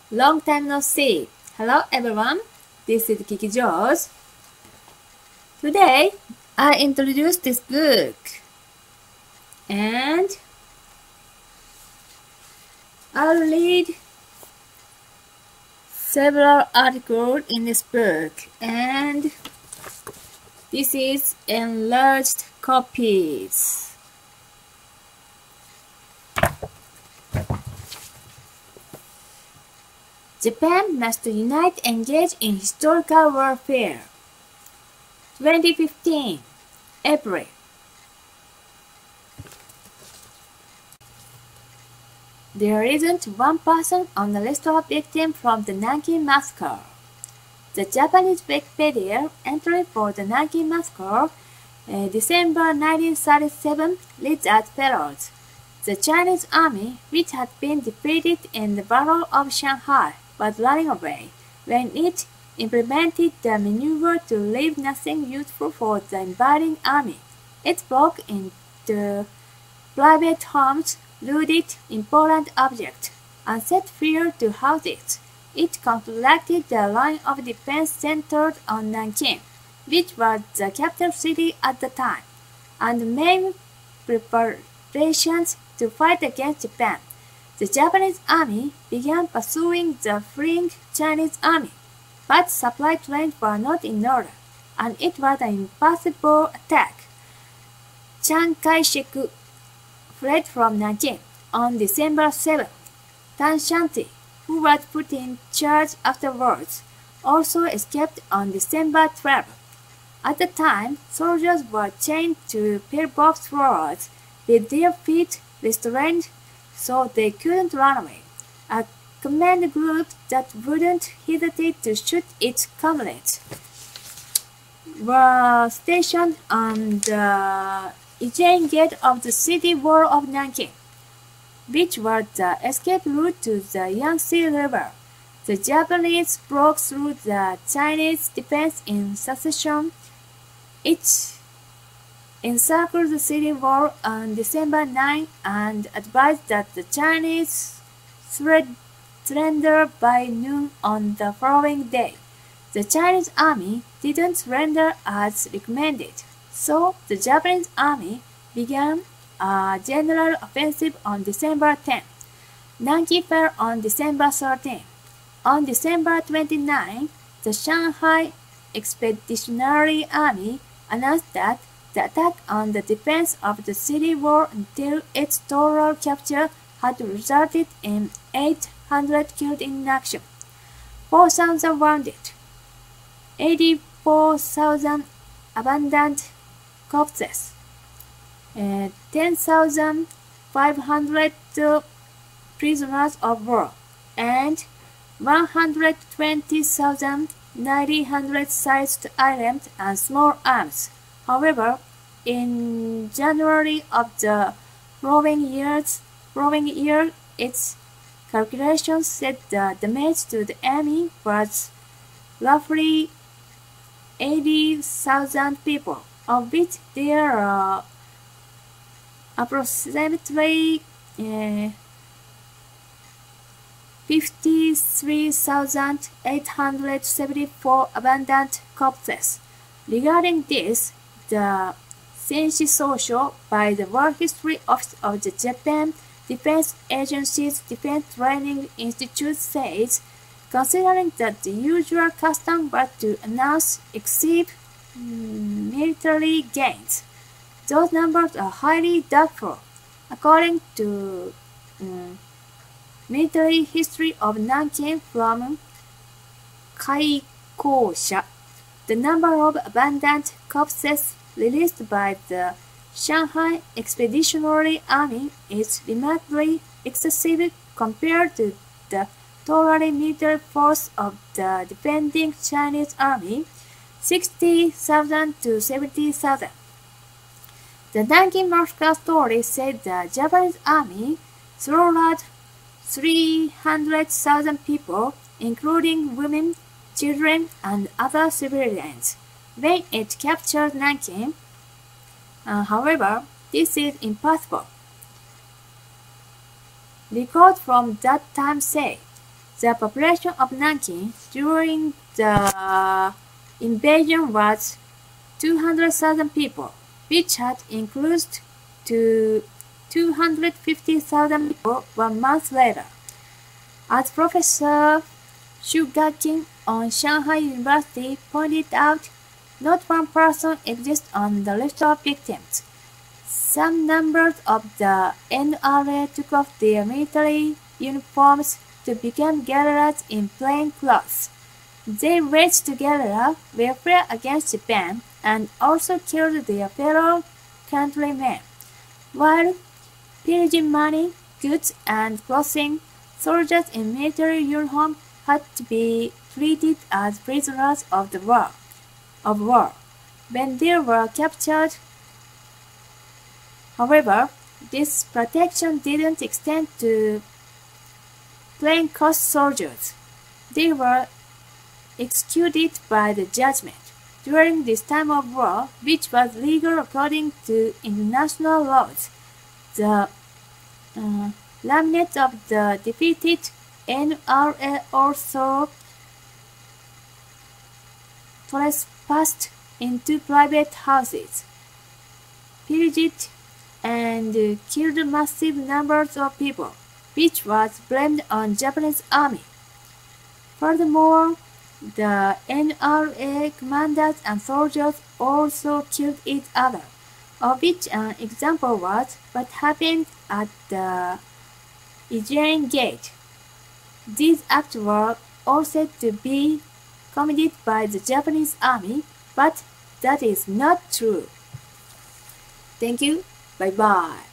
Long time no see. Hello everyone, this is Kiki George. Today, I introduce this book. And I'll read several articles in this book. And this is enlarged copies. Japan must unite engage in historical warfare. 2015, April. There isn't one person on the list of victims from the Nanking Massacre. The Japanese Wikipedia entry for the Nanking Massacre, December 1937, reads as follows. The Chinese army, which had been defeated in the Battle of Shanghai, was running away when it implemented the maneuver to leave nothing useful for the invading army. It broke into private homes, looted important objects, and set fire to houses. It contracted the line of defense centered on Nanking, which was the capital city at the time, and made preparations to fight against Japan. The Japanese army began pursuing the fleeing Chinese army, but supply trains were not in order, and it was an impossible attack. Chiang Kai-shek fled from Nanking on December 7. Tan Shanti, who was put in charge afterwards, also escaped on December 12. At the time, soldiers were chained to pillbox floors with their feet restrained so they couldn't run away. A command group that wouldn't hesitate to shoot its comrades were stationed on the Ijein Gate of the city wall of Nanking, which was the escape route to the Yangtze River. The Japanese broke through the Chinese defense in succession. It encircled the city wall on December 9 and advised that the Chinese surrender by noon on the following day. The Chinese army didn't surrender as recommended, so the Japanese army began a general offensive on December 10. Nanking fell on December 13. On December 29, the Shanghai Expeditionary Army announced that the attack on the defense of the city wall until its total capture had resulted in 800 killed in action, 4,000 wounded, 84,000 abandoned corpses, 10,500 prisoners of war, and 120,900 seized items and small arms. However, in January of the following year, its calculations said the damage to the army was roughly 80,000 people, of which there are approximately 53,874 abandoned corpses. Regarding this, the Senshi Social by the World History Office of the Japan Defense Agency's Defense Training Institute says, considering that the usual custom was to announce exceed military gains, those numbers are highly doubtful. According to Military History of Nanking from Kaikosha, the number of abandoned corpses released by the Shanghai Expeditionary Army is remarkably excessive compared to the total military force of the defending Chinese army, 60,000 to 70,000. The Nanking Massacre story said the Japanese army slaughtered 300,000 people, including women, children, and other civilians, when it captured Nanking. However, this is impossible. Records from that time say The population of Nanking during the invasion was 200,000 people, which had increased to 250,000 people 1 month later. As Professor Xu Gaqing on Shanghai University pointed out, not one person exists on the list of victims. Some members of the NRA took off their military uniforms to become guerrillas in plain clothes. They waged guerrilla warfare against Japan and also killed their fellow countrymen. While pillaging money, goods, and clothing, soldiers in military uniform had to be treated as prisoners of war. When they were captured, however, this protection didn't extend to plainclothes soldiers. They were executed by the judgment. During this time of war, which was legal according to international laws, the remnants of the defeated NRA also trespassed into private houses, pillaged and killed massive numbers of people, which was blamed on Japanese army. Furthermore, the NRA commanders and soldiers also killed each other, of which an example was what happened at the Iron Gate. These acts were all said to be committed by the Japanese army, but that is not true. Thank you. Bye bye.